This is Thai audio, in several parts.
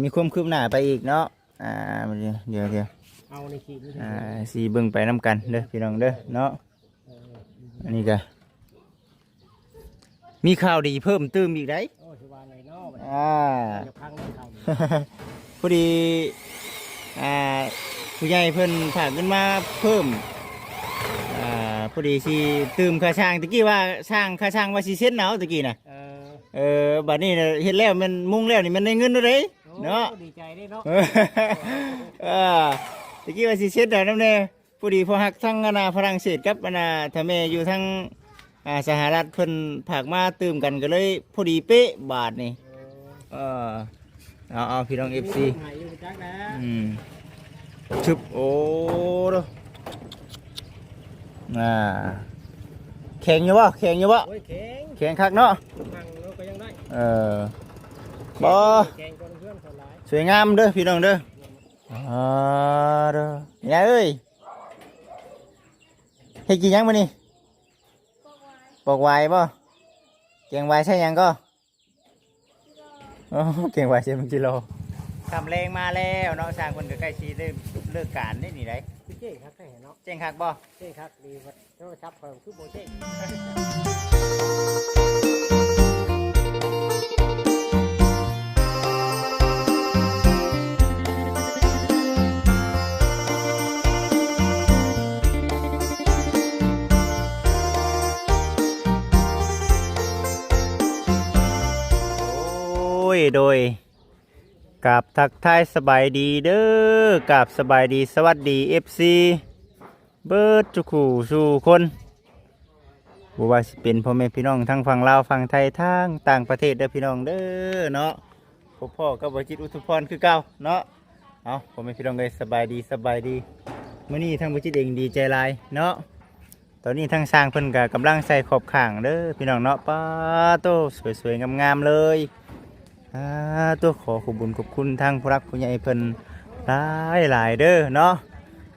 มีความคืบหน้าไปอีกเนาะเดี๋ยวเอาในคลิปสีเบิ่งไปน้ำกันเด้อพี่น้องเด้อเนาะอันนี้ก็มีข่าวดีเพิ่มเติมอีกได้โอ้สิว่าไงเนาะจะพังได้ทำพอดีผู้ใหญ่เพิ่นฝากเงินมาเพิ่มพอดีสิตื่มค่าช่างตะกี้ว่าค่าช่างว่าสิเซ็นเอาตะกี้น่ะบัดนี้เฮ็ดแล้วมันมุ่งแล้วนี่มันได้เงินด้วยเนาะดีใจได้เนาะตะกี้ว่าสิเซ็นได้นำแน่พอดีพอฮักทั้งฝรั่งเศสกับถ้าแม่อยู่ทั้งสหรัฐเพิ่นฝากมาตื่มกันก็เลยพอดีเป๊ะบาทนี่เอาพี่น้อง FC ชึบโอ้ดูแข็งอยู่บ่แข็งคักเนาะบ่สวยงามเด้อพี่น้องเด้อเด้อยายเอ้ยเฮ็ดกินยังมื้อนี้ปอกไวบ่แกงไวใช่ยังก็แกงไวใช่มันกิโลทำแรงมาแล้วเนาะสร้างคนก็ใกล้ชีเลิกการได้หนิได้เจ๊ครับให้เนาะเจ๊งคักบ่เจ๊ครับดีว่าโทรศัพท์ของคือโบเจ๊โดยกับทักทายสบายดีเด้อกับสบายดีสวัสดี FC เบิร์ดจุกูสู่คนบ่ว่าสิเป็นพ่อแม่พี่น้องทั้งฝั่งลาวฝั่งไทยทั้งต่างประเทศเด้อพี่น้องเด้อเนาะพ่อกับบ่จิตอุทุพรคือเก่าเนาะเอาพ่อแม่พี่น้องเลยสบายดีมื้อนี้ทั้งบ่จิตเองดีใจหลายเนาะตอนนี้ทั้งสร้างเพิ่นก็กำลังใส่ขอบข้างเด้อพี่น้องเนาะป้าโตสวยๆงามๆเลยตัวขอขอบคุญขอบคุณทางผู้รักผู้ใหญ่เพิ่นหลายเด้อเนาะ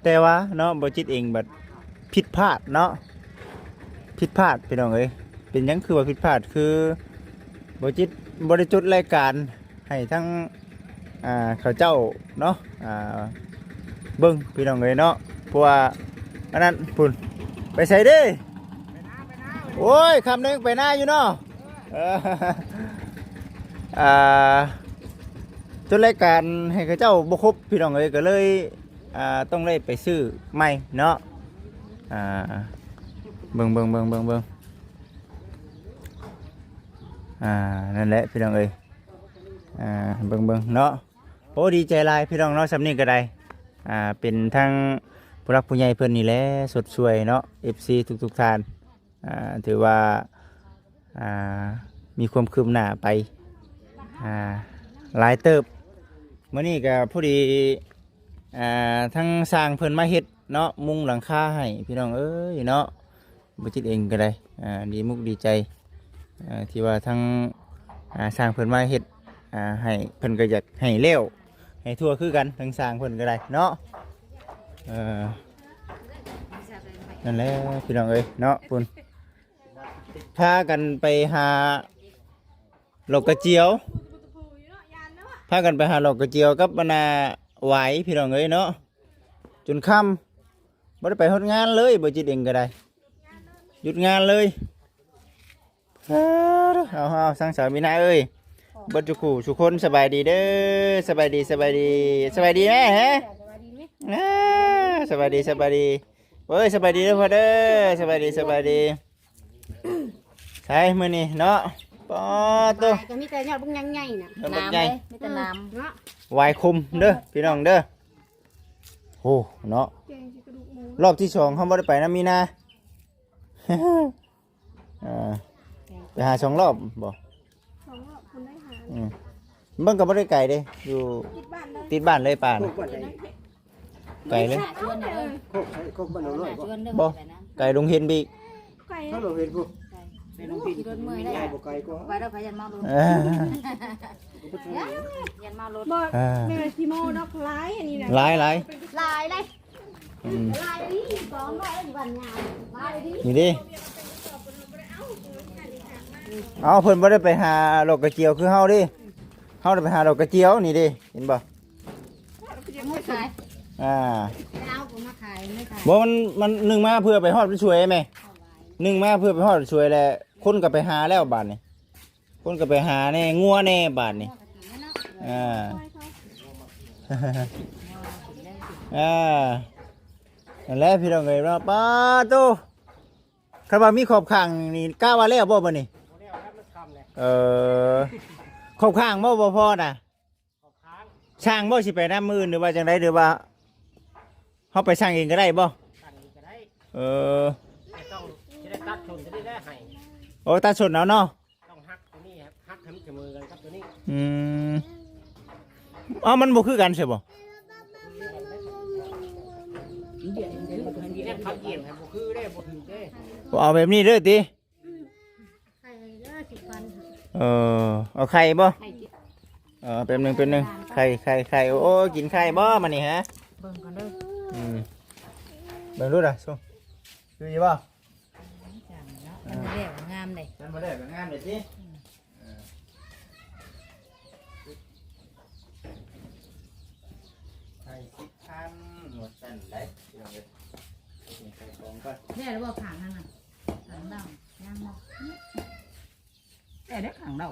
แต่ว่าเนาะบ่จิตเองบัดผิดพลาดเนาะผิดพลาดพี่น้องเอ้ยเป็นหยังคือว่าผิดพลาดคือบ่จิตบ่ได้จดรายการให้ทั้งเขาเจ้าเนาะเบิ่งพี่น้องเอ้ยเนาะเพราะว่าอันนั้นพุ่นไปใส่เด้โอ้ยคำนึงไปหน้าอยู่เนาะจนรายการให้เขาเจ้าบ่ครบพี่น้องเอ้ยก็เลยต้องได้ไปซื้อใหม่เนาะเบิ่งนั่นแหละพี่น้องเอ้ยเบิ่งเนาะโอ้ดีใจหลายพี่น้องเนาะสำนี้ก็ได้เป็นทั้งผู้รักผู้ใหญ่เพิ่นนี่แหละสดสวยเนาะ FC ทุกท่านถือว่ามีความคืบหน้าไปหลายเติบมื้อนี้ก็พอดีทั้งสร้างเพิ่นมาเฮ็ดเนาะมุงหลังคาให้พี่น้องเอ้ยเนาะบ่จิตเองก็ได้ดีมุกดีใจที่ว่าทั้งสร้างเพิ่นมาเฮ็ดให้เพิ่นก็อยากให้เร็วให้ทั่วคือกันทั้งสร้างเพิ่นก็ได้เนาะนั่นแหละพี่น้องเอ้ยเนาะพุ่นพากันไปหาหลอกกระเจียวพากันไปหาหลอกกระเจียวกับบรรณาไหวพี่น้องเอ้ยเนาะจนค่ำบ่ได้ไปฮอดงานเลยบ่จิตเองก็ได้หยุดงานเลยเอาสังสารมีนาเอ้ยบัดจุกูสุคนสบายดีเด้อสบายดีแม่ฮะสบายดีเว้ยสบายดีเด้อพ่อเด้อสบายดีใช่มื้อนี้เนาะปอตัวก็มีแต่ยอดบุ้งใหญ่ๆน่ะน้ำเลยมีแต่น้ำเนาะวายคุมเด้อพี่น้องเด้อโอ้เนาะรอบที่2เขาไม่ได้ไปนะมีนาไปหา2 รอบบ่2 รอบคนได้หาเบิ่งก็บ่ได้ไกลเด้อยู่ติดบ้านเลยป่านไกลเลยบ่ไกลลงเห็นบีไกลเราเห็นพวกไปลงผิดรถเมื่อยได้บ่ไกลก็ไปแล้วไปยันเมารถยันเมารถแม่สิโมดอกหลายอันนี้น่ะหลายเลยหลายนี่2ร้อยอยู่บ้านงานหลายดินี่ดิเอาเพิ่นบ่ได้ไปหาโลกกระเจียวคือเฮาดิ เฮาได้ไปหาดอกกระเจียวนี่ดิเห็นบ่ ไม่ขาย อ่า เอาผมมาขายไม่ขาย บ่มันหนึ่งมาเพื่อไปฮอดไปช่วยไหมหนึ่งมาเพื่อไปฮอดไปช่วยแหละคนก็ไปหาแล้วบาดนี่คนก็ไปหาแน่งัวแน่บาดนี่อ่า อ่านั่นแหละพี่น้องเอ้ยเนาะป้าตู้คันว่ามีขอบข้างนี่กล้าว่าแล้วบ่บัดนี้ บ่ได้เอาครับมันคำเลย ขอบข้างบ่พอน่ะ ขอบค้าง ช่างบ่สิไปน้ำมือหรือว่าจังไดหรือว่าเฮาไปช่างเองก็ได้บ่ ตั้งนี้ก็ได้ เออ แต่ต้องจะได้ตัดชนจะได้ให้ โอ้ตาสดเอาเนาะ ต้องหักตัวนี้ครับหักให้มันเสมอกันครับตัวนี้ อืมอ๋อมันบ่คือกันใช่บ่ ทีนี้เขาเหยียบครับบ่คือได้บ่ถึงได้ บ่เอาแบบนี้เด้อติ ขายได้10,000 เอาไข่บ่ ขาย แป๊บหนึงไข่โอ้กินไข่บ่มานี่ฮะ เบิ่งก่อนเด้อ อืมเบิ่งดูน่ะซุคืออยู่บ่ จังเนาะมันเรียกงามเลย นั่นบ่ได้แบบงามเด้สิไข่10,000หมดสั่นได้พี่น้องเอ้ยนี่ไข่ของก่อน เนี่ยแล้วบ่ผังนั่นน่ะผังเน่าย่างเนาะ แต่ได้ขังเรา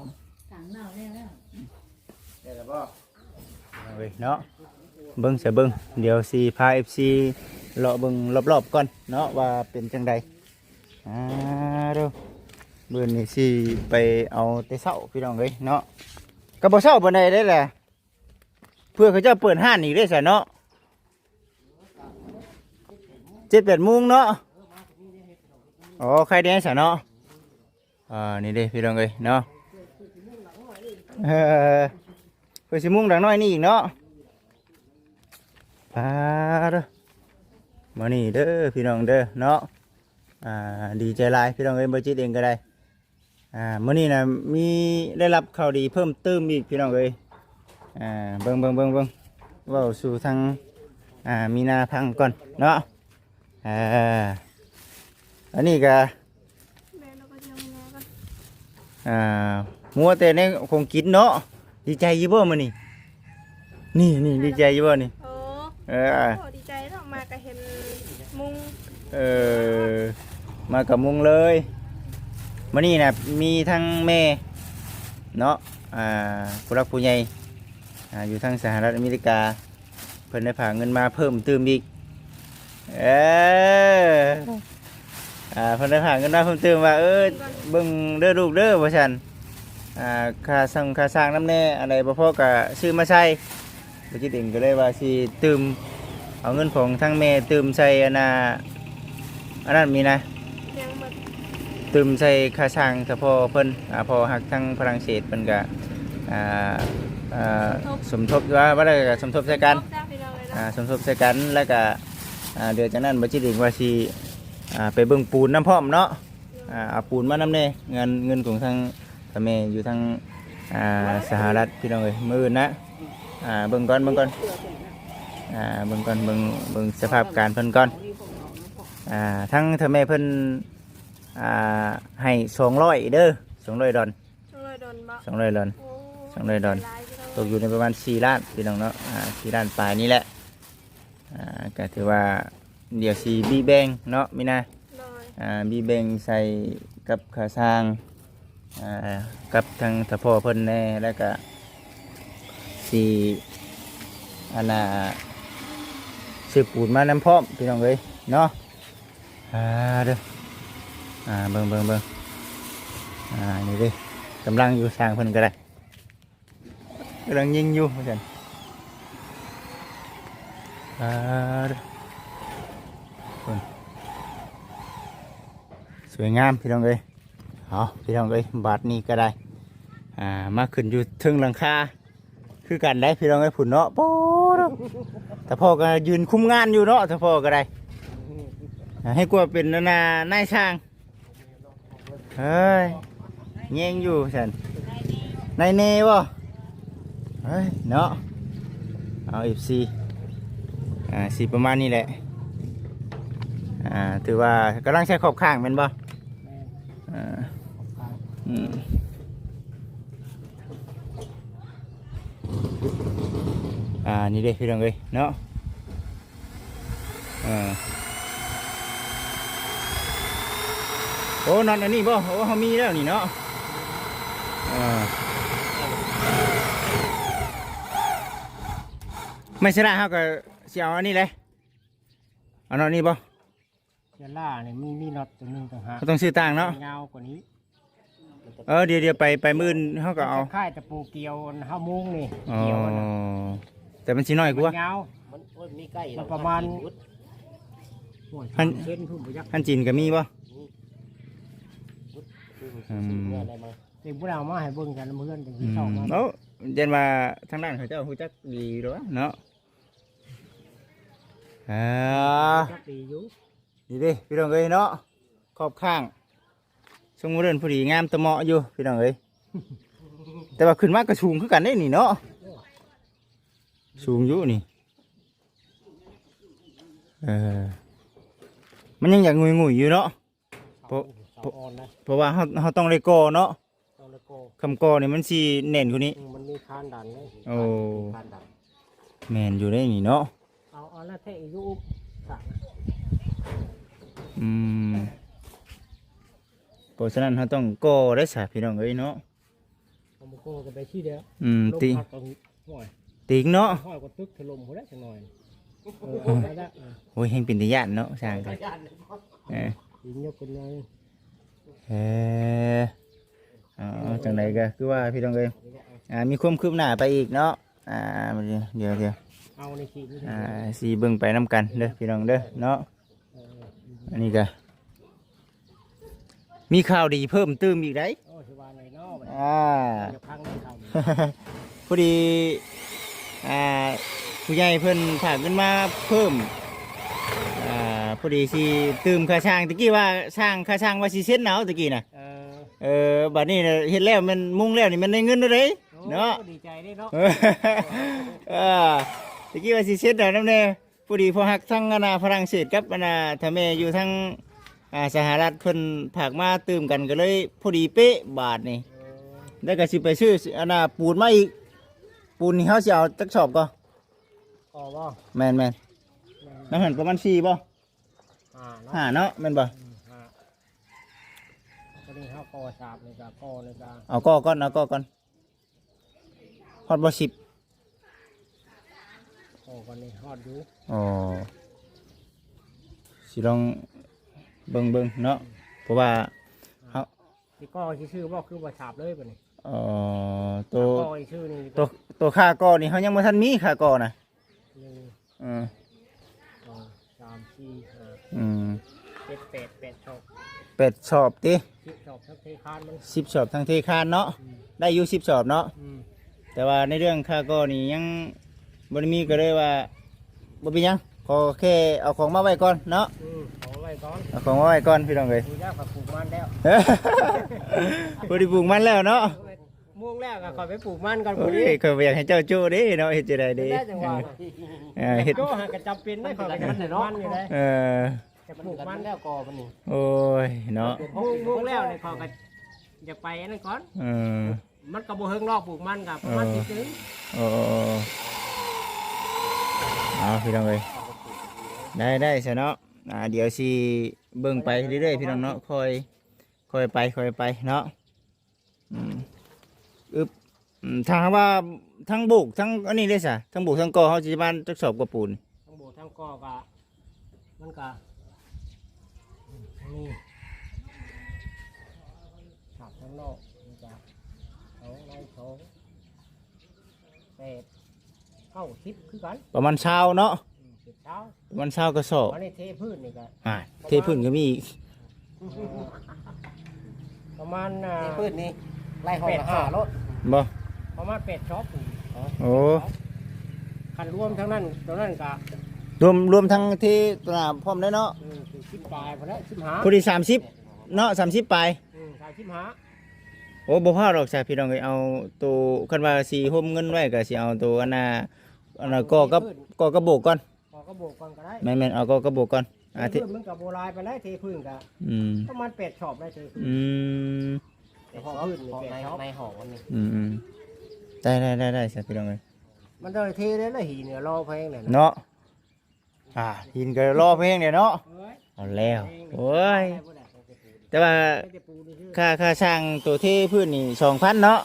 ผังเน่าแล้ว ได้แล้วบ่เอาเว้ยเนาะเบิ่งเบิ่งเดี๋ยวสิพา FC เลาะเบิ่งรอบๆก่อนเนาะว่าเป็นจังใดเด้อเบิ่นนี่สิไปเอาแต่เช้าพี่น้องเอ้ยเนาะก็บ่เช้าปานใดได้แหละเพื่อเขาจะเปิดห้านอีกได้ซะเนาะ 7-8 โมงเนาะอ๋อใครแดนซะเนาะนี่เด้พี่น้องเอ้ยเนาะเพื่อสิมุ่งดังน้อยนี่อีกเนาะปาเด้อมานี่เด้อพี่น้องเด้อเนาะดีใจหลายพี่น้องเอ้ยบ่จิตเองก็ได้มื้อนี้น่ะมีได้รับข่าวดีเพิ่มเติมอีกพี่น้องเอ้ยเบิ่งเว้าสู่ทางมีนาพังก่อนเนาะอันนี้ก็มัวแต่ในคงกินเนาะดีใจอยู่บ่มื้อนี้นี่ดีใจอยู่บ่นี่ โอ้ เออ โหดีใจเนาะมาก็เห็นมุง มากับมุงเลยมื้อนี้น่ะมีทั้งแม่เนาะผู้รักผู้ใหญ่อยู่ทางสหรัฐอเมริกาเพิ่นได้ฝากเงินมาเพิ่มเติมอีกเพิ่นได้ฝากเงินมาเพิ่มเติมว่าเบิ่งเด้อลูกเด้อว่าซั่นค่าสร้างน้ำแน่อะไรบ่พอก็ซื้อมาใช้บ่คิดเองก็เลยว่าสิตืมเอาเงินของทั้งแม่ตืมใส่อันนั้นมีนะ ยังหมด ตืมใส่ค่าสร้างเฉพาะเพิ่นพอหักทั้งฝรั่งเศสเพิ่นก็สมทบว่าได้ก็สมทบใส่กัน จ้าพี่น้องเลยเนาะ สมทบใส่กันแล้วก็เดือนจากนั้นบ่จิตเองว่าสิไปเบิ่งปูนน้ำพร้อมเนาะเอาปูนมานำแน่เงินของทางพ่อแม่อยู่ทางสหรัฐพี่น้องเอ้ยมื้ออื่นนะเบิ่งก่อนเบิ่งสภาพการเพิ่นก่อนทั้งพ่อแม่เพิ่นให้200เด้อ200 ดอล ช่วยโดนบ่ 200 ดอล โอ้ 200 ดอล หลายพี่น้อง ตกอยู่ในประมาณ4 ล้านพี่น้องเนาะ4 ล้านปลายนี่แหละก็ถือว่าเดี๋ยวสีบีแบงเนาะมินะ หน่อย บีแบงใส่กับขาสร้างกับทางทพ่อเพิ่นแน่แล้วก็สีอันน่ะสืบปูนมาน้ำพร้อมพี่น้องเลยเนาะเด้อเบิ่งนี่เด้กำลังอยู่สร้างเพิ่นก็ได้กำลังยิงอยู่เหมือนกันสวยงามพี่น้องเอ้ยเอาพี่น้องเอ้ยบาทนี้ก็ได้มาขึ้นอยู่ถึงหลังคาคือกันได้พี่น้องเอ้ยผุนเนาะโป๊ดแต่พ่อก็ยืนคุมงานอยู่เนาะแต่พ่อก็ได้ให้กลัวเป็นนายช่างเฮ้ยแย่งอยู่ฉันนายเน่บ่เฮ้ยเนาะเอาFCสีประมาณนี้แหละถือว่ากำลังใช้ขอบข้างเป็นบ่ นี่เด้พี่น้องเอ้ยเนาะโอ้นอนอันนี้บ่โอ้เฮามีแล้วนี่เนาะไม่ใช่ละเฮาก็สิเอาอันนี้เลยเอานอนนี่บ่ เจล่าเนี่ยมีน็อตตัวหนึงต่างหาก เขาต้องซื้อต่างเนาะ ยาวกว่านี้ เดี๋ยวไปมื้อนเฮาก็เอา ค่ายตะปูเกี่ยวห้ามุ้งนี่ อ๋อ เกี่ยวนะ แต่มันสิน้อยกว่า ยาว มันโอ้ยมีใกล้ มันประมาณโอ้ย หัน เส้นพุ่มพยัก อันจีนก็มีบ่ อะไรมา เด็กพวกเรามาให้เบิ่งกันเพื่อนจังที่เข้ามา เอ้าเย็นมาทางด้านเขาเจ้าฮู้จักดีหรอวะเนาะจักดีอยู่ นี่เด้พี่น้องเอ้ยเนาะขอบข้างทรงเรือนผู้ดีงามตะเหมาะอยู่พี่น้องเอ้ยแต่ว่าขึ้นมากก็สูงคือกันได้นี่เนาะสูงอยู่นี่มันยังอยากงุยๆอยู่เนาะ เสาอ่อนนะ เพราะว่าเขาต้องเลยก่อเนาะ ต้องเลยโก คำก่อนี่มันสิแน่นกว่านี้ มันมีคานดันเลย โอ้ คานดัน แม่นอยู่ได้นี่เนาะ เอาละเทอีกอุบสั่ง เพราะฉะนั้นเขาต้องก่อได้สาพี่น้องเอ้ยเนาะ เอามาโกกันไปที่เดียว ติ ลมพัดตรงห้อย ติงเนาะ ห้อยก็ตึกถล่มหัวได้จังหน่อยได้ละ โอ้ยเฮงเป็นตาย่านเนาะสร้างกันเออ ยิงยกคนเลย เออจังไดก็คือว่าพี่น้องเอ้ยมีความคืบหน้าไปอีกเนาะเดี๋ยว เอาในขีดนี่ สีเบิ่งไปนํกันเด้อพี่น้องเด้อเนาะอันนี้ก็มีข่าวดีเพิ่มเติมอีกได้ โอ้ชิวาในนอก จะพังในคำ พอดีผู้ใหญ่เพิ่นฝากเงินมาเพิ่มพอดีสิตืมค่าช่างตะกี้ว่าช่างค่าช่างว่าสิเซ็นเอาตะกี้น่ะบัดนี้น่ะเฮ็ดแล้วมันมุ่งแล้วนี่มันได้เงินแล้วเด้เนาะ ดีใจได้เนาะ ตะกี้ว่าสิเซ็นเอานำแน่พอดีพอฮักทั้งฝรั่งเศสกับถ้าแม่อยู่ทั้งสหรัฐเพิ่นฝากมาตืมกันก็เลยพอดีเป๊ะบาทนี่แล้วก็สิไปซื้อปูนมาอีกปูนนี่เฮาสิเอาจักสอบก็ อ๋อบ่ แม่นน้ำหันประมาณ4บ่ 5เนาะแม่นบ่ ตอนนี้เขาก่อสาบเลยจ้ะก่อเลยจ้ะ เอาก็ก่อนฮอดบ่10 ก่อกันนี่ฮอดอยู่ อ๋อสิลองเบิ่งเนาะเพราะว่าเฮา ที่ก่อชื่อบ่คือบ่สาบเลยป่ะนี่ ตัว ก่อชื่อนี่ ตัวค่าก่อนี่เฮายังบ่ทันมีค่าก่อน่ะ 1 2 3 4 5 7 8ชอบ เป็ดสอบติ 10ชอบทั้งเทคานมัน 10สอบทางเทคานเนาะได้อยู่10สอบเนาะแต่ว่าในเรื่องค่าก่อนี่ยังบ่ได้มีก็เลยว่าบ่เป็นหยังขอแค่เอาของมาไว้ก่อนเนาะ ขอไว้ก่อน เอาของมาไว้ก่อนพี่น้องเอ้ย ดูยากกับปลูกมันแล้ว พอดีปลูกมันแล้วเนาะ ม่วงแล้วก็ขอไปปลูกมันก่อน โอ้ พุ่นนี้ ยเขาอยากให้เจ้าจู้เด้เนาะเฮ็ดจังได๋เด้ ได้จังหวะ เฮ็ด โจ้หากระจำเป็นได้ขอไปมันเนาะมันอยู่ได้ จะปลูกมันแล้วก่อมันนี่ โอ้ยเนาะ ม่วงแล้วเนี่ยขอก็จะไปอันนั้นก่อน มันก็บ่เฮิงรอบปลูกมันกับประมาณ10 นึง โอ้เอาพี่น้องเอ้ยได้ซะเนาะเดี๋ยวสิเบิ่งไปเรื่อยๆพี่น้องเนาะค่อยไปเนาะถ้าว่าทั้งบุกทั้งอันนี้ได้ซะทั้งบุกทั้งกอเฮาสิบ้านจักสอบกับปูน ทั้งโบทั้งก่อก็มันก็นี่ขับทั้งนอกมันจะ2 9 10คือกัน ประมาณเช้าเนาะ 10เช้า ประมาณเช้ากระสอบ วันนี้เทพื้นนี่ก็ เทพื้นก็มีอีก ประมาณ พืชนี่ไล่ห้องละ5รถ บ่ ประมาณ8ช็อป โอ้ คันรวมทั้งนั้นตรงนั้นก็ รวมทั้งที่ตัวหน้าพร้อมได้เนาะ 10 ปลายพอแล้ว15 พอดี30เนาะ30ปลาย 35 โอ้บ่พอดอกจ้ะพี่น้องเอ้ยเอาตัวคันว่าสิโฮมเงินไว้ก็สิเอาตัวอันน่ะก็กระโบกก่อน พอก็โบกก่อนก็ได้ แม่นๆเอาก็กระโบกก่อนเทพื้นมันก็โบราณไปแล้วเทพื้นก็ ประมาณ8ช็อปได้เทพื้น แต่พอในห้องวันนี้ ได้ใช่พี่น้องเอ้ย มันได้เทได้แล้วหินเนี่ยรอแพงเนี่ย เนาะหินก็รอเพลงเนี่ยเนาะ เอ้ย เอาแล้วโอ้ยแต่ว่า ไม่ได้ปูนี่คือ ค่าช่างตัวที่พื้นนี่2,000เนาะ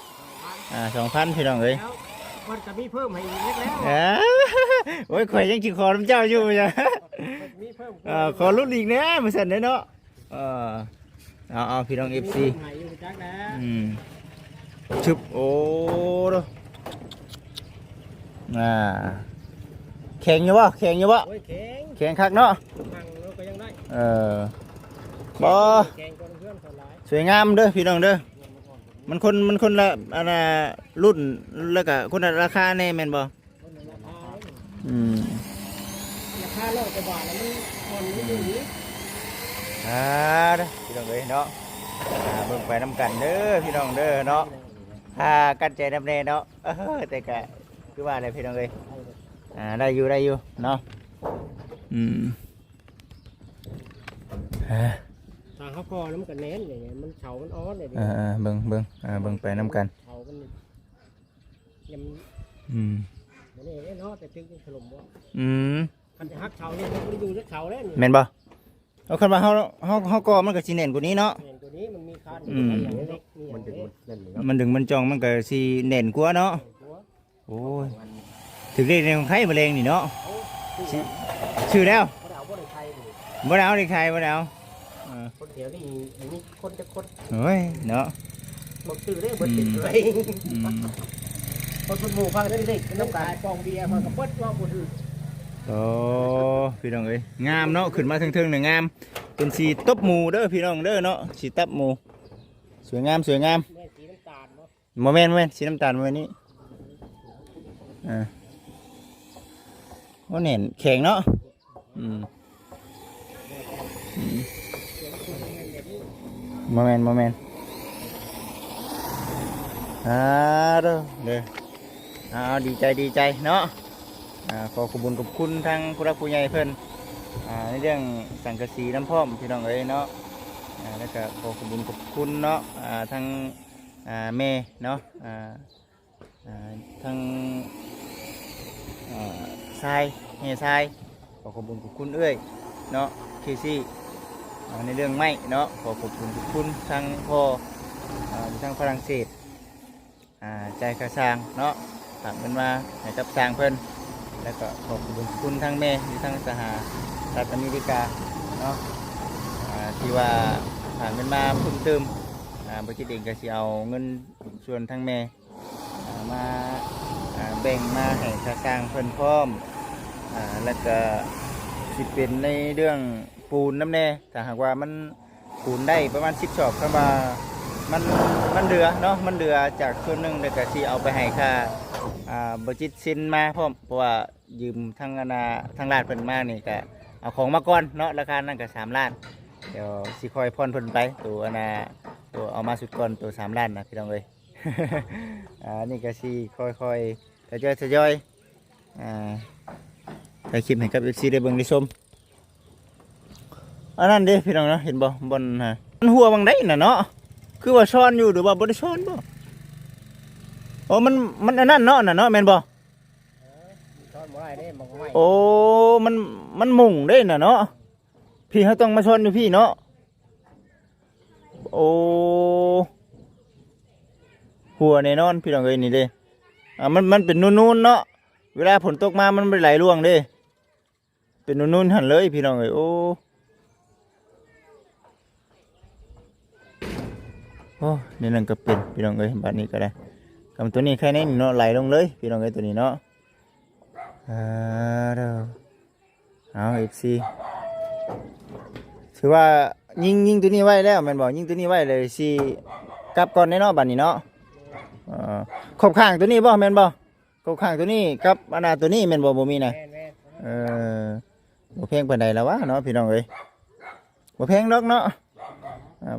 2,000พี่น้องเอ้ย แล้วมันจะมีเพิ่มให้อีกเล็กแล้ว โอ้ยข่อยยังสิขอน้ำเจ้าอยู่จ้ะ มันมีเพิ่ม ขอรุ่นอีกนะมื้อซั่นเด้อเนาะเอาพี่น้อง FC ให้อยู่จักนะ ชึบโอ้ดูแข็งอยู่บ่แข็งอยู่บ่ โอ้ยแข็ง แข็งคักเนาะ ฟังเราก็ยังได้ บ่ แข็งกว่าเพื่อนเท่าไหร่ สวยงามเด้อพี่น้องเด้อมันคนละอันน่ะรุ่นแล้วก็คนละราคาแน่แม่นบ่ คนละราคา Ừ. ราคาร้อยกว่าบาทแล้วมันผ่อนไม่อยู่นี่ เด้อพี่น้องเอ้ยเนาะเบิ่งไปนำกันเด้อพี่น้องเด้อเนาะพากันใจนำแน่เนาะแต่ก็คือว่าอะไรพี่น้องเอ้ยได้อยู่เนาะทางเขาคอแล้วมันก็แน่นอย่างเงี้ยมันเฉามันอ้อนเลยดิ เบิ่งไปนำกัน เฉามันยัง มันนี่เนาะแต่ถึงถล่มว่าคันจะฮักเฉาเนี่ยมันอยู่ที่เฉาแล้วนี่ แม่นบ่เอาคันว่าเฮาก่อมันก็สิแน่นกว่านี้เนาะ เห็นตัวนี้มันมีคานอย่างเล็กนี่ มันดึงมันนั่นนี่ มันดึงมันจองมันก็สิแน่นกว่าเนาะโอ้ยถึงเลขในของใครมะเร็งนี่เนาะชื่อแล้ว เขาเอาพวกในไทยนี่ บ่ได้เอาเด็กไทยบ่ได้เอา คนเดียวนี่มีคนจะคน โอ้ยเนาะ บอกชื่อได้เบิดติดเลยคนหมู่ฟังได้เด็ก น้ำ น้ำ กา ตาย ปองเบียร์มันก็เปิดว่าบุตร โอ้พี่น้องเอ้ยงามเนาะขึ้นมาเทิงๆนี่งามเป็นสีตบหมู่เด้อพี่น้องเด้อเนาะสีตับหมู่สวยงาม แม่สีน้ำตาลเนาะ โมเมนต์สีน้ำตาลโมเมนต์นี้ว่าเน่นแข็งเนาะโมเมนต์เด้อดีใจเนาะขอขอบคุณทางผู้รักผู้ใหญ่เพิ่นในเรื่องสังกะสีน้ำพร้อมพี่น้องเอ้ยเนาะแล้วก็ขอขอบคุณเนาะทางแม่เนาะทางทรายแม่ทรายขอขอบคุณเอ้ยเนาะเคซี่ในเรื่องไม้เนาะขอขอบคุณทางพ่อทางฝรั่งเศสใจกระสร้างเนาะฝากเงินมาให้กับสร้างเพิ่นแล้วก็ขอบคุณทางแม่ที่ทางสหรัฐอเมริกาเนาะที่ว่าฝากเงินมาเพิ่มเติมบริษัทเองก็สิเอาเงินส่วนทางแม่มาแบ่งมาให้สร้างเพิ่นพร้อมแล้วก็สิเป็นในเรื่องปูนน้ำแน่ถ้าหากว่ามันปูนได้ประมาณ10 ชอบเข้ามามันเดือเนาะมันเดือจากส่วนหนึ่งแล้วก็สิเอาไปให้ค่าบริษัทซินมาพร้อมเพราะว่ายืมทางร้านเพิ่นมานี่ก็เอาของมาก่อนเนาะราคานั่นก็3 ล้านเดี๋ยวสิคอยผ่อนเพิ่นไปตัวตัวเอามาสุดก่อนตัว3 ล้านนะพี่น้องเอ้ย นี่ก็สิค่อยทยอยถ่ายคลิปให้กับ FC ได้เบิ่งได้ชมอันนั้นเด้พี่น้องเนาะเห็นบ่บนมันหัวบางได้น่ะเนาะคือว่าช้อนอยู่หรือว่าบ่ได้ช้อนบ่โอ้มันอันนั้นเนาะน่ะเนาะแม่นบ่ ทอดไม้ได้มองไม้ โอ้มันมุงได้น่ะเนาะพี่เขาต้องมาช้อนอยู่พี่เนาะโอ้หัวแน่นอนพี่น้องเอ้ยนี่เด้มันเป็นนูนๆเนาะเวลาฝนตกมามันไม่ไหลร่วงเด้เป็นนูนๆหั่นเลยพี่น้องเอ้ยโอ้นี่นั่นก็เป็นพี่น้องเอ้ยบัดนี้ก็ได้คำตัวนี้แค่นี้เนาะไหลลงเลยพี่น้องเอ้ยตัวนี้เนาะเอาFC ถือว่ายิงตัวนี้ไว้แล้วแม่นบ่ยิงตัวนี้ไว้เลยสิกลับก่อนแน่เนาะบัดนี้เนาะขอบข้างตัวนี้บ่แม่นบ่ขอบข้างตัวนี้กับอันน่ะตัวนี้แม่นบ่บ่มีนะ แม่ บ่แพงปานใดแล้ววะเนาะพี่น้องเอ้ยบ่แพงดอกเนาะ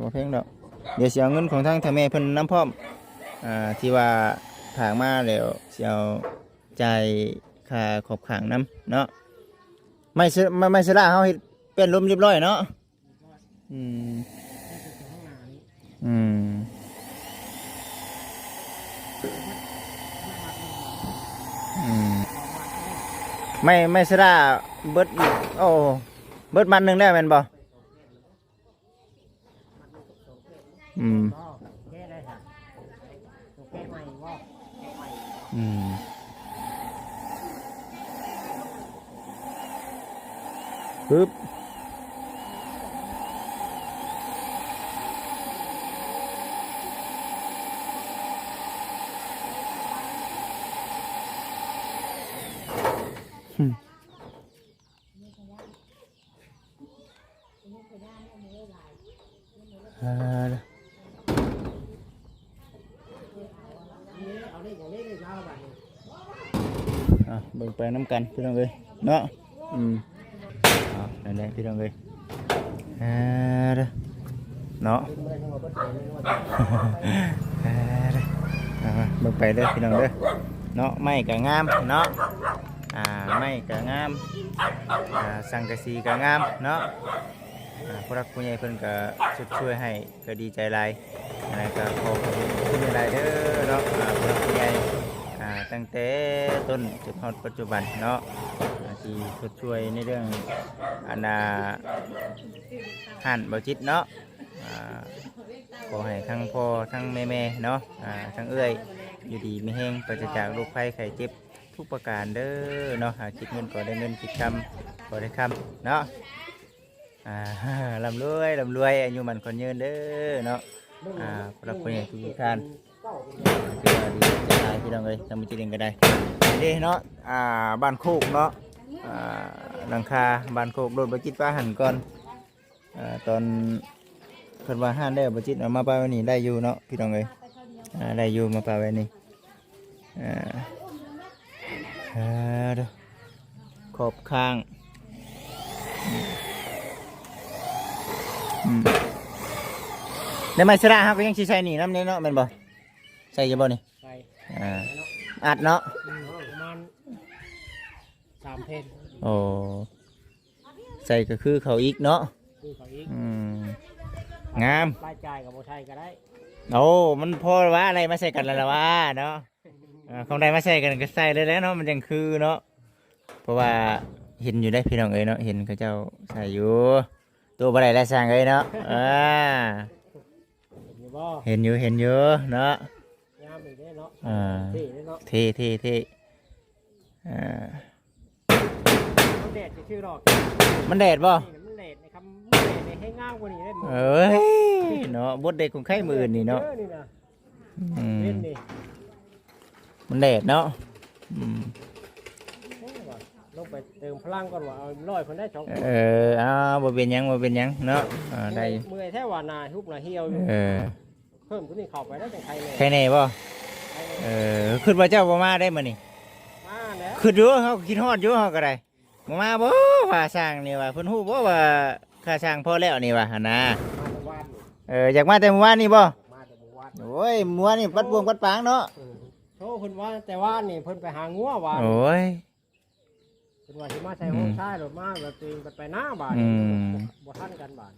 บ่แพงดอกเดี๋ยวสิเอาเงินของทางแม่เพิ่นนำพร้อมที่ว่าถางมาแล้วสิเอาจ่ายค่าขอบข้างนำเนาะไม่สละเฮาเฮ็ดเป็นลมเรียบร้อยเนาะ อืมไม่สระเบิดอีกโอ้เบิดมันหนึงได้แม่นบ่อืม ก็แก้ได้ค่ะตัวแก้ใหม่ว่าแก้ใหม่ อืมปึ๊บอ่า เอาได้อย่างนี้ได้ยาวแบบนี้ เบิ่งไปน้ำกันพี่น้องเอ้ยเนาะนั่นแหละพี่น้องเอ้ยเด้อเนาะ เป็นเมื่อที่ว่าเบิดเลยว่า เด้อเบิ่งไปเด้อพี่น้องเด้อเนาะไม้ก็งามเนาะไม้ก็งามสังกะสีก็งามเนาะผู้รักผู้ใหญ่เพิ่นก็ช่วยให้ก็ดีใจหลายอะไรก็ขอบคุณหลายเด้อเนาะผู้รักผู้ใหญ่ตั้งแต่ต้นจนฮอดปัจจุบันเนาะที่ช่วยในเรื่องหั่นบ่จิตเนาะขอให้ทั้งพ่อทั้งแม่เนาะทั้งเอื้อยอยู่ดีมีแห้งปราศจากโรคภัยไข้เจ็บทุกประการเด้อเนาะคิดเงินก็ได้เงินคิดคำก็ได้คำเนาะลำรวยอายุมันคนยืนเด้อเนาะรับผู้ใหญ่ทุกท่านคือดีใจหลายพี่น้องเอ้ยทำมือจีเรียงก็ได้นี่เนาะบ้านโคกเนาะหลังคาบ้านโคกโดนบจิตป้าหันก่อนตอนเพิ่นว่าห้านได้บจิตเอามาป้าไว้นี่ได้อยู่เนาะพี่น้องเอ้ยได้อยู่มาป้าไว้นี่ขอบข้างได้ไหมสระครับก็ยังชีใส่นี่น้ำนี้เนาะแม่นบ่ใส่จะบ่นี่ ใส่ อัดเนาะ ประมาณ3 เพน โอ้ใส่ก็คือเขาอีกเนาะ คือเขาอีก งาม รายจ่ายกับโมไทยก็ได้ โอ้มันพอว่าอะไรมาใส่กันแล้วล่ะว่าเนาะของใดมาใส่กันก็ใส่เลยแล้วเนาะมันยังคือเนาะเพราะว่าเห็นอยู่ได้พี่น้องเอ้ยเนาะเห็นเขาเจ้าใส่อยู่ตัวบ่ได้ได้สร้างเอ้ยเนาะอยู่บ่ เห็นอยู่เนาะ งามอีกได้เนาะ เท่ เนาะ เท่ มันแดดจะชื่อดอก มันแดดบ่ มันแดดนะครับมันแดดในให้งามกว่านี้ได้หมด เอ้ยเนาะบดเด็กของไข่มือนี่เนาะ นี่นะเล่นนี่ มันแดดเนาะ ลงไปเติมพลังก่อนว่าเอา100คนได้2 บ่เป็นหยังเนาะได้ เมื่อยแท้ว่านาทุบนาเหี่ยวอยู่เพิ่มตัวนี้เข้าไปได้เป็นใครเลย ใครแน่บ่ขึ้นว่าเจ้าบ่มาได้มื้อนี้ มาแล้ว ขึ้นอยู่เฮาคิดฮอดอยู่เฮาก็ได้บ่มาบ่ว่าสร้างนี่ว่าเพิ่นฮู้บ่ว่าค่าสร้างพอแล้วนี่ว่าหั่นนะ มาแต่วานนี่ อยากมาแต่เมื่อวานนี่บ่ มาแต่วาน โอ้ยเมื่อวานนี่ปัดปวงปัดปางเนาะ โทษเพิ่นว่าแต่วานนี่เพิ่นไปหางัววาน โอ้ย เพิ่นว่าสิมาใช้ห้องใช้รถมาแบบตัวเองไปหน้าบ้านบ่ทันกันบ้าน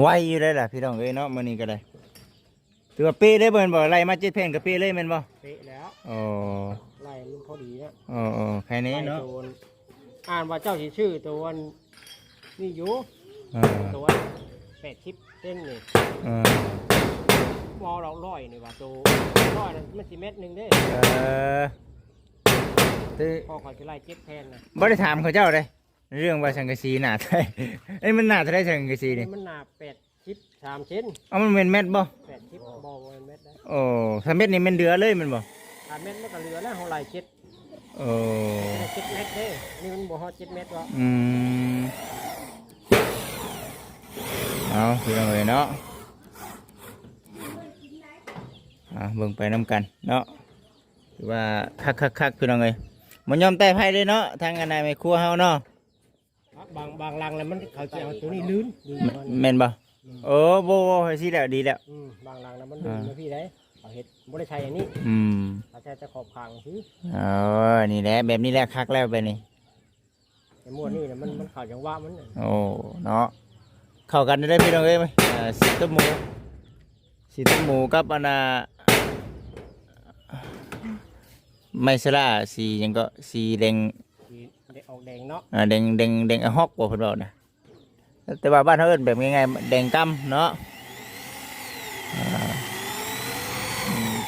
ไวอยู่เลยล่ะพี่น้องเอ้ยเนาะมื้อนี้ก็ได้ถือว่าเป๊ะได้เบิ่นบ่ไล่มา7แผ่นก็เป๊ะเลยแม่นบ่ เป๊ะแล้ว โอ้ ไล่มันพอดีนะ ใครนี้เนาะ อ่านว่าเจ้าสิชื่อตัวนี่อยู่ตัว80เส้นนี่มอเรา100นี่ว่าตัว100นั่นมันสิเม็ดนึงเด้พอขอสิไล่7แผ่นนะ บ่ได้ถามเขาเจ้าเลยเรื่องว่าสังกะสีหนาเท่าไหร่มันหนาเท่าไหร่สังกะสีนี่ มันหนา83เซน มันเป็นเม็ดบ่ 80บ่เป็นเม็ดได้ โอ้ถ้าเม็ดนี่มันเดือเลยมันบ่ ถ้าเม็ดมันก็เหลือแล้วเฮาไล่7 โอ้ 7เม็ดเด้นี่มันบ่ฮอด7เม็ดวะ เอาพี่น้องเอ้ยเนาะเบิ่งไปน้ำกันเนาะถือว่าคักพี่น้องเอ้ยมันยอมแต่ไพ่เลยเนาะทางอันไหนไม่ครัวเฮาเนาะ บางรังแล้วมันเขาจะเอาตัวนี้ลื่น แม่นบ่โอ้บ่ให้สิแล้วดีแล้ว บางรังแล้วมันลื่นนะพี่ได้เขาเฮ็ดบ่ได้ใช้อันนี้เขาใช้จะขอบคางซื้อ นี่แหละแบบนี้แหละคักแล้วไปนี่ แต่ม้วนนี่มันเข้าจังหวะมัน โอ้เนาะเข้ากันได้พี่น้องเอ้ยมั้ยสีต้มหมูกับอันน่ะ ไม่สลาสีหยังก็สีแดง สีได้ออกแดงเนาะ แดงอะฮอกบ่เพิ่นบอกนะแต่ว่าบ้านเฮาเอิ้นแบบง่ายๆแดงกำเนาะ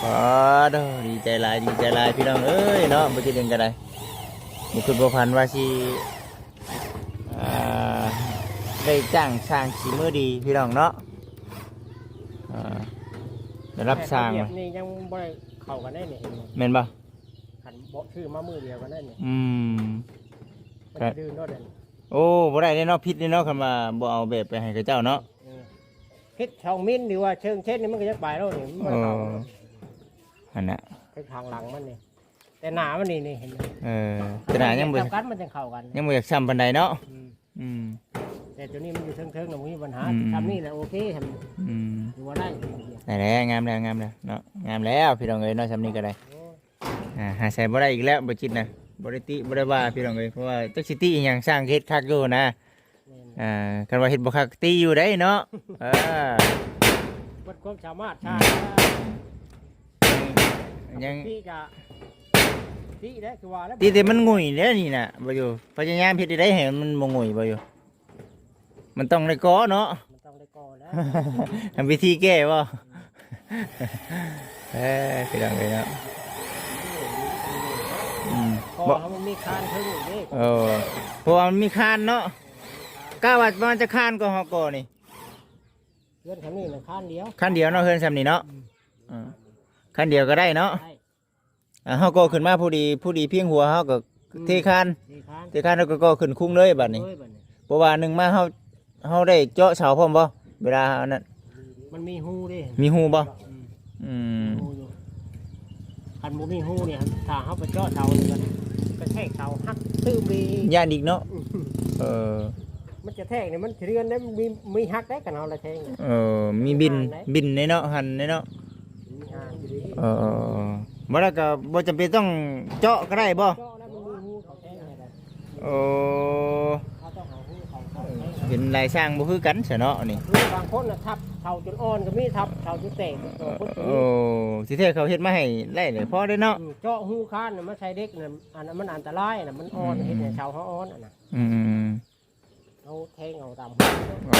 พอเด้อดีใจหลายพี่น้องเอ้ยเนาะบ่คิดเองก็ได้นี่คุณบ่พันว่าสิได้จ้างสร้างสีมือดีพี่น้องเนาะได้รับสร้าง แต่ระเบียบนี่ยังบ่ได้เข้ากันได้นี่ แม่นบ่ ขันบ่ชื่อมามือเดียวกันได้นี่ ครั มัน บ ดื้อเนาะเด่น โอ้บ่ได้เนาะพิษเนาะคันว่าบ่เอาแบบไปให้กับเจ้าเนาะ เฮ็ดช่องมิ้นหรือว่าเชิงเช่นนี่มันก็จะไปแล้วนี่มันบ่ได้เข้า อันน่ะ ไปทางหลังมันนี่แต่หน้ามันนี่เห็นไหม แต่หน้ายังบ่ เข้ากันมันจะเข้ากัน ยังบ่อยากซ้ำปานใดเนาะ อืมแต่ตัวนี้มันอยู่เทิงๆน่ะบ่มีปัญหา อืม ทำนี่แหละโอเคทำ อืม อยู่ว่าได้ นั่นแหละงามแล้วเนาะงามแล้วพี่น้องเอ้ยเนาะซ้ำนี้ก็ได้หาใส่บ่ได้อีกแล้วบ่จิตนะบ่ได้ติบ่ได้ว่าพี่น้องเอ้ยเพราะว่าจักสิติอีหยังสร้างเฮ็ดคักอยู่นะคันว่าเฮ็ดบ่คักติอยู่ได้เนาะวัดความสามารถชา ยัง พี่จะพี่ได้คือว่าแล้ว ติแต่มันงุยเด้อนี่น่ะบ่อยู่พยายามเฮ็ดได้ให้มันบ่งุยบ่อยู่มันต้องได้ก่อเนาะ มันต้องได้ก่อแล้ว ทำวิธีแก้บ่พี่น้องเอ้ยเนาะ ก่อมันมีคานเพิ่งอยู่นี่ เพราะว่ามันมีคานเนาะกล้าว่ามันจะคานก็ฮอกก่อนี่ เพื่อนทำนี่มันคานเดียว คันเดียวเนาะเฮือนซ้ำนี่เนาะคันเดียวก็ได้เนาะ ใช่ เฮาก็ขึ้นมาผู้ดีเพียงหัวเฮาก็เทคาน นี่คาน เทคานแล้วก็ขึ้นคุ้งเลยบัดนี้ เอ้ยบัดนี้ เพราะว่าหนึงมาเฮาได้เจาะเสาพร้อมบ่เวลาอันนั้น มันมีหูดิ มีหูบ่ อืมหูอยู่คันบ่มีหูเนี่ยถ้าเฮาไปเจาะเสานี่ก็กระแทกเสาหักตื้มไป ย่านอีกเนาะมันจะแทกเนี่ยมันเทือนได้มีหักได้กันเอาละแทงเนี่ย มีบินในเนาะหันในเนาะ มีหางอยู่ดิ บ่แล้วก็บ่จำเป็นต้องเจาะก็ได้บ่ เจาะแล้วมันมีหูเขาแทงให้ได้ โอ้ เขาต้องเอาหูเขาแทงให้ เป็นลายสร้างบ่คือกันซะเนาะนี่ คือบางคนน่ะทับเสาจนอ่อนก็มีทับเสาจนแตกตัวพุทธ โอ้สิแท้เขาเฮ็ดมาให้ไล่เลยพอได้เนาะ เจาะหูค้านน่ะมันใช้เด็กน่ะอันนั้นมันอันตรายน่ะมันอ่อนเฮ็ดให้เสาเขาอ่อนน่ะ เอาแทงเอาตาม โอ้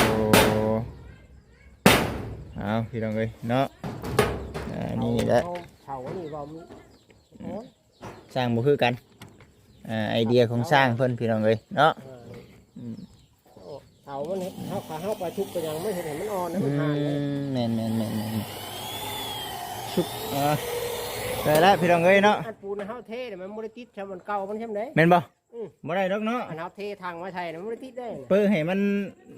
เอาพี่น้องเอ้ยเนาะนี่แหละ เสานี่ว่ามันโอ้ย สร้างบ่คือกันไอเดียของสร้างเพิ่นพี่น้องเอ้ยเนาะ เสามันเฮ็ดเฮาไปทุบก็ยังไม่เห็นมันอ่อนนะมันห่างเลย แม่นชุบได้แล้วพี่น้องเอ้ยเนาะ อันปูนเฮาเทเนี่ยมันบ่ได้ติดใช่มันเก่ามันใช่ไหม แม่นบ่บ่ได้ดอกเนาะ อันเฮาเททางมาใช่มันบ่ได้ติดได้ เปิ้ให้มัน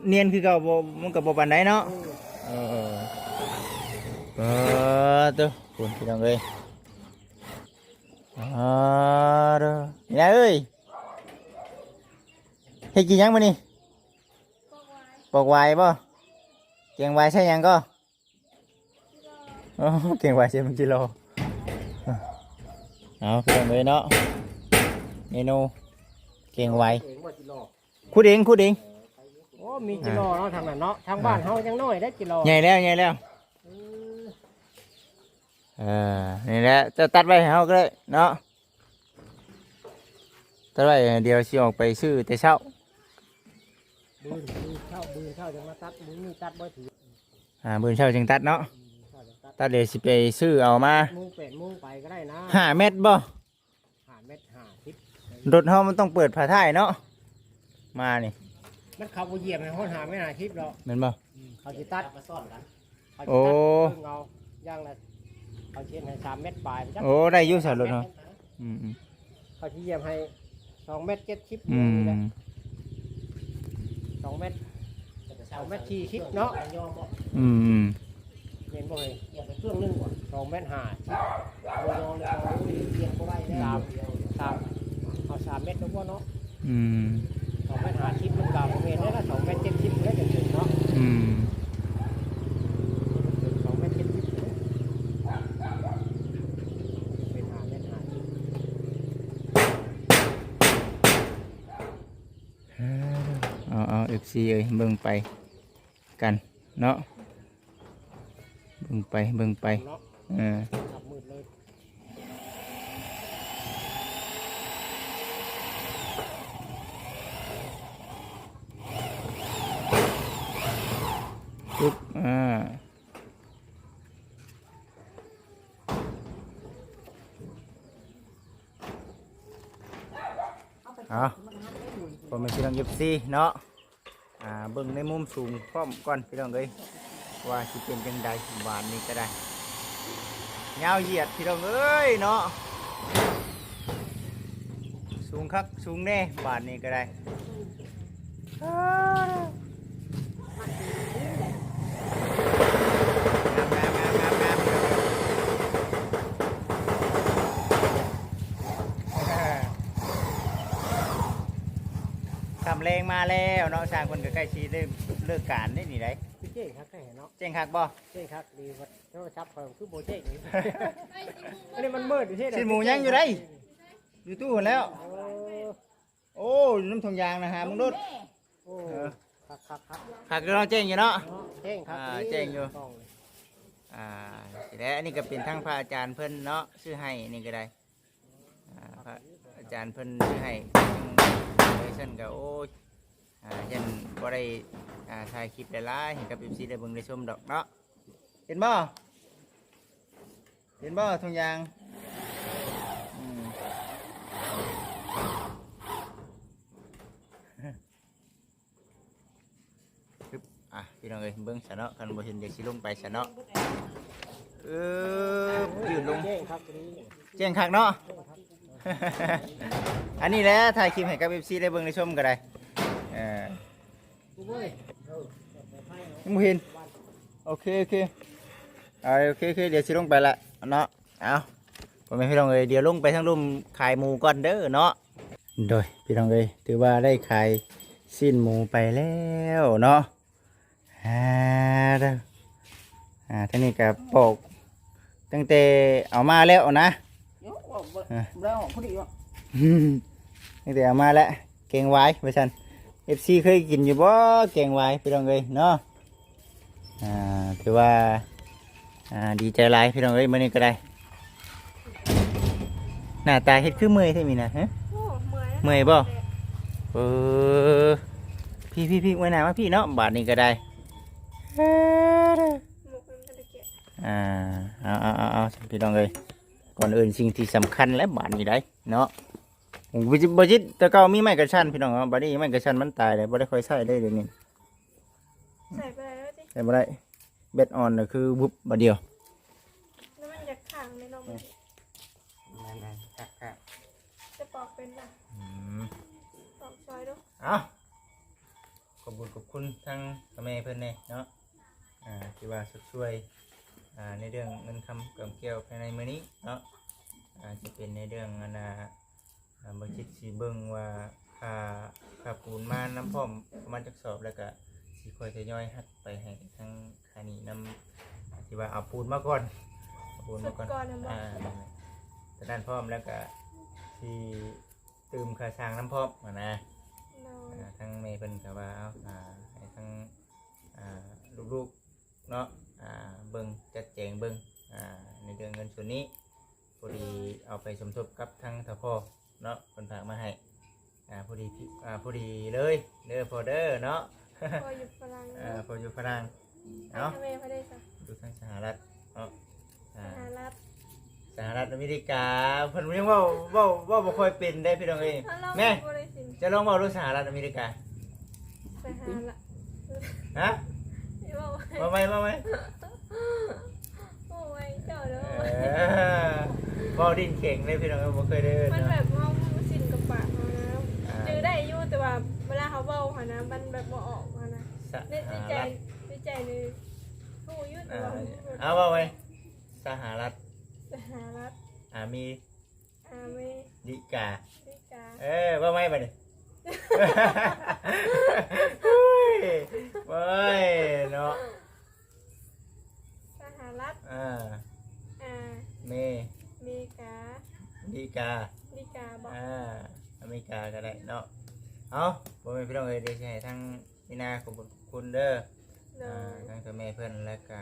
เนียนคือเก่าบ่มันก็บ่ปานใดเนาะตัวคุณพี่น้องเอ้ยเด้อนี่เอ้ยเฮ็ดกินหยังมื้อนี้ปอกไวายบ่เกียงไวายใช่หยังก็เกียงไวายใช่มันกิโลเอาพี่น้องเอ้ยเนาะเมนูเกียงไวายคูดเอง โอ้มีจิโลเนาะทางนั้นเนาะทางบ้านเฮายังน้อยได้จิโล ใหญ่แล้วนี่แหละจะตัดไว้ให้เฮาก็ได้เนาะตัดไว้เดี๋ยวสิออกไปซื้อแต่เช้า บืนเข้าจะมาตัดมือนี่ตัดบ่ถือ มื้อเช้าจึงตัดเนาะ เข้าจะตัด ตัดเดี๋ยวสิไปซื้อเอามา มุ้งเป็ดมุ้งไปก็ได้นะ 5 เม็ดบ่ 5 เม็ด50 รถเฮามันต้องเปิดผ้าท้ายเนาะมานี่ มันเข้าบ่เหยียบให้ฮอด5 เม็ด50ดอก แม่นบ่ เขาสิตัดมาซ่อนกันเขาสิ โอ้ ตัดเงาย่างละเขาเช็ดให้3 เม็ดปลายจัก โอ้ได้อยู่ซะรถเฮาอืม เขาสิเหยียบให้2 เม็ด70 อืม นี่แหละ2 เม็ด2 เม็ด40เนาะ อืม เห็นบ่เฮ้ยเหยียบไปเครื่องนึงกว่า2 เม็ด50บ่ยอมเลยเอาเหยียบบ่ได้แล้ว3เอา3 เม็ดแล้วบ่เนาะ อืม 2 เม็ด50มันก็บ่แม่นได้ละ2 เม็ด70แล้วจะถึงเนาะ อืม 2 เม็ด70เลยเป็น5 เม็ด50 เอา FC เอ้ยเบิ่งไปกันเนาะเบิ่งไป เนาะ เออ จับมืดเลย เอาผมเป็นพี่น้องFCเนาะเบิ่งในมุมสูงพร้อมก่อนพี่น้องเอ้ยว่าสิเป็นจังใดหวานนี้ก็ได้ยาวเหยียดพี่น้องเอ้ยเนาะสูงคักสูงแน่บาทนี้ก็ได้ทำแรงมาแล้วเนาะสร้างคนก็ใกล้ชีได้เลิกการได้นี่ไร พี่เจ๊ครับได้เนาะ เจ๊งคักบ่ เจ๊ครับดีว่าโทรศัพท์ของคือโบเจ๊นี่อันนี้มันมืดอยู่ใช่ไหม ชิ้นหมูยังอยู่ได้อยู่ตู้หมดแล้ว เออ โอ้น้ำทองยางนะฮะมึงดูด โอ้ครับครับครับ คักก็เราเจ๊งอยู่เนาะ เจ๊งครับ เจ๊งอยู่ ต้องเลย สิแล้วอันนี้ก็เป็นทั้งพระอาจารย์เพิ่นเนาะชื่อให้นี่ก็ได้พระอาจารย์เพิ่นชื่อให้เวอร์ชันก็โอ้ยยันบ่ได้ถ่ายคลิปได้หลายให้กับ FC ได้เบิ่งได้ชมดอกเนาะเห็นบ่เห็นบ่ทองยางพี่น้องเอ้ยเบิ่งซะเนาะคันบ่เห็นเดี๋ยวสิลงไปซะเนาะยืนลง เจ๊งครับดี แจ้งคักเนาะ อันนี้แหละถ่ายคลิปให้กับ FC ได้เบิ่งได้ชมก็ได้ยังบ่เห็นโอเคโอเคเดี๋ยวสิลงไปละเนาะเอาพ่อแม่พี่น้องเอ้ยเดี๋ยวลงไปทางรุมขายหมูก่อนเด้อเนาะโดยพี่น้องเอ้ยถือว่าได้ขายสิ้นหมูไปแล้วเนาะท่านี้กับปอกตั้งแต่เอามาแล้วนะแล้วพอดีวะ ตั้งแต่เอามาแล้วแกงไว้ไปชัน FC เคยกินอยู่บ่แกงไว้พี่น้องเอ้ยเนาะถือว่าดีใจหลายพี่น้องเอ้ยมื้อนี้ก็ได้หน้าตาเฮ็ดคือเมื่อยใช่มั้ยนะฮะ โอ้เมื่อย เมื่อยบ่ พี่ไว้หน้ามาพี่เนาะบาทนี้ก็ได้ หมกมันก็ได้เกะ เอาพี่น้องเอ้ยก่อนอื่นสิ่งที่สำคัญและบาทนี้ได้เนาะบ่จิตแต่เก่ามีไม้กระชั้นพี่น้องบัดนี้ไม้กระชั้นมันตายเลยบ่ได้ค่อยใช้ได้เดี๋ยวนี้ ใส่ไปแล้วสิ ใช้บ่ได้เบ็ดออนน่ะคือบุบบัดเดียว แล้วมันจะขังในนมจะปอกเป็นป่ะปอกซอยดู เอาขอบคุณทั้งแม่เพิ่นเนาะที่ว่าช่วยในเรื่องเงินคำกำเกี่ยวภายในมื้อนี้เนาะจะเป็นในเรื่องบางทีสีเบิ่งว่าค่าปูนมาน้ำพร้อมประมาณจักสอบแล้วก็สีค่อยทยอยหักไปให้ทั้งคานี้น้ำที่ว่าเอาปูนมาก่อนแต่ด้านพร้อมแล้วก็ที่ตื่มค่าช้างน้ำพร้อมนะทั้งเมย์เป็นกับว่าให้ทั้งลูกๆเนาะเบิ่งจัดแจงเบิ่งในเรื่องเงินส่วนนี้พอดีเอาไปสมทบกับทั้งทพ่อเนาะคนฝากมาให้พอดีเลยเด้อพอเด้อเนาะ พออยู่ฝรั่ง พออยู่ฝรั่ง เนาะทำไมพอได้จ้ะ อยู่ทั้งสหรัฐเนาะ สหรัฐ อเมริกาเพิ่นยังว่าบ่ค่อยเป็นได้พี่น้องเอ้ยแม่จะลองเว้าดูสหรัฐอเมริกา สหรัฐ ฮะมาไหม โอ้ยเจ้าเด้อ เว้าดิ้นเข่งเลยพี่น้องบ่เคยได้ มัน เนาะ แบบมองสินกับปากเขานะจือได้อยู่แต่ว่าเวลาเขาเบ้าเขานะมันแบบบ่ออกมานะในใจนี่ผู้ยุ่แต่ว่า เอาว่าไว้สหรัฐ สหรัฐ อเม อเม ริกา ริกา ว่าไม่บัดนี้ เว้ยเนาะ สหรัฐเมริกา ริกา ริกาบอก อเมริกาก็ได้เนาะเอาบ่แม่นพี่น้องเอ้ยเดี๋ยวสิให้ทั้งมีนาขอบคุณเด้อทั้งตัวแม่เพิ่นแล้วก็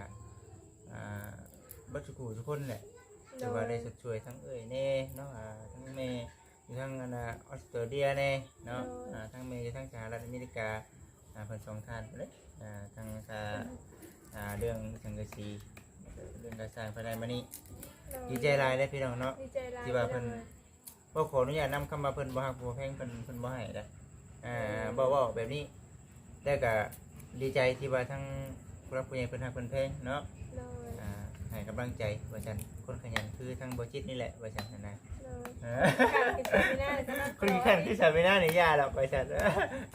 บัดทุกคนแหละที่ว่าได้ช่วยทั้งเอ้ยแน่เนาะทั้งแม่อยู่ทั้งออสเตรเลียแน่เนาะทั้งแม่อยู่ทั้งสหรัฐอเมริกาเพิ่น2ท่านเด้ทั้งเรื่องสังกะสีเรื่องการสร้างภายในมื้อนี้ดีใจหลายเลยพี่น้องเนาะที่ว่าเพิ่น บ่ขออนุญาตนำคำว่าเพิ่นบ่ฮักบ่แพงเพิ่นบ่ให้เด้อบ่เว้าแบบนี้แต่ก็ดีใจที่ว่าทั้งผู้รับผู้ใหญ่เพิ่นฮักเพิ่นแพงเนาะ โดย ให้กำลังใจว่าซั่นคนขยันคือทั้งบ่จิตนี่แหละว่าซั่นนะ โดยการกินไม่ได้ก็ต้อง คนขันที่สามีหน้านี่ยาเราไปซั่น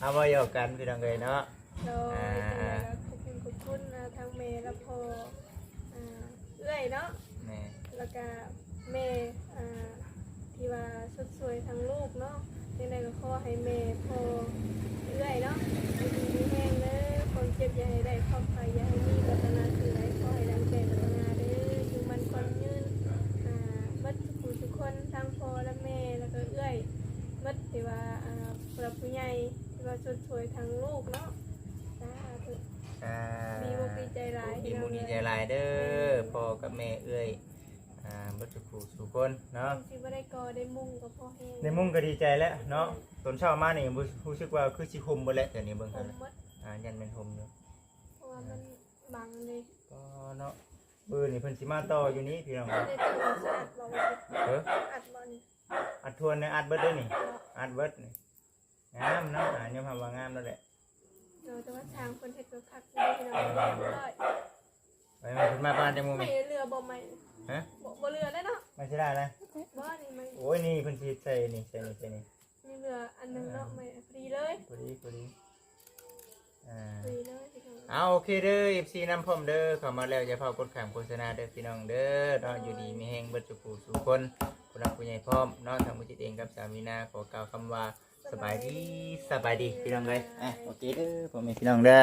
เอามาหยอกกันพี่น้องเอ้ยเนาะ โดยขอบคุณทางเมย์และพอเอื้อยเนาะ แม่ แล้วก็เมย์ที่ว่าสดสวยทั้งลูกเนาะยังไงก็ขอให้เมย์พอเอื้อยเนาะดีมีแห้งเลยคนเจ็บอย่าให้ได้ครอบครัวอย่าให้มีปัตนาถือไรขอให้ดังใจปัตนาเด้ออยู่มันคนยืนบัดทุกคนทั้งพ่อและแม่แล้วก็เอื้อยบัดที่ว่าผู้ใหญ่ที่ว่าสดสวยทั้งลูกเนาะมีมุกดีใจร้าย มีมุกดีใจหลายเด้อพ่อกับแม่เอ้ยบัดทุกผู้ทุกคนเนาะ ที่ว่าได้กอได้มุ่งกับพ่อแห้ง ในมุ้งก็ดีใจแล้วเนาะตอนเช้ามานี่รู้สึกว่าคือสิคุมบ่แล้วแต่นี่เบิ่ง ผ กัน มมด ยันเป็นคุมอยู่ เพราะว่ามันบังเลย ก็เนาะนี่เพิ่นสิมาต่ออยู่นี่พี่น้อง ได้ตัวสะอาดบอกว่า อัดบอล อัดทวนในอัดเบิดเด้อนี่อัดเบิดนี่งามเนาะยังทำว่างามแล้วแหละ แต่ว่าช้างคนเห็ดก็คักได้ที่เราได้ ไปมาขึ้นมาบ้านจังมุ้ง ไม่เรือบ่ใหม่ ฮะ บ่เรือได้เนาะ ไม่ใช่ได้นะ บ่นี่ไม่ โอ้ยนี่เพิ่นสิใส่นี่ใส่นี่ มีเรืออันนึงเนาะไม่ฟรีเลย พอดีฟรีเลยพี่น้อง เอาโอเคเด้อ FC น้ำพรมเด้อเข้ามาแล้วอย่าเผากดข้ามโฆษณาเด้อพี่น้องเด้อเนาะอยู่ดีมีแฮงเบิดสุขสุขคนผู้รักผู้ใหญ่พร้อมเนาะทางมุจิตเองกับสามีนาขอกล่าวคำว่าสบายดีพี่น้องเอ้ยโอเคเด้อพ่อแม่พี่น้องเด้อ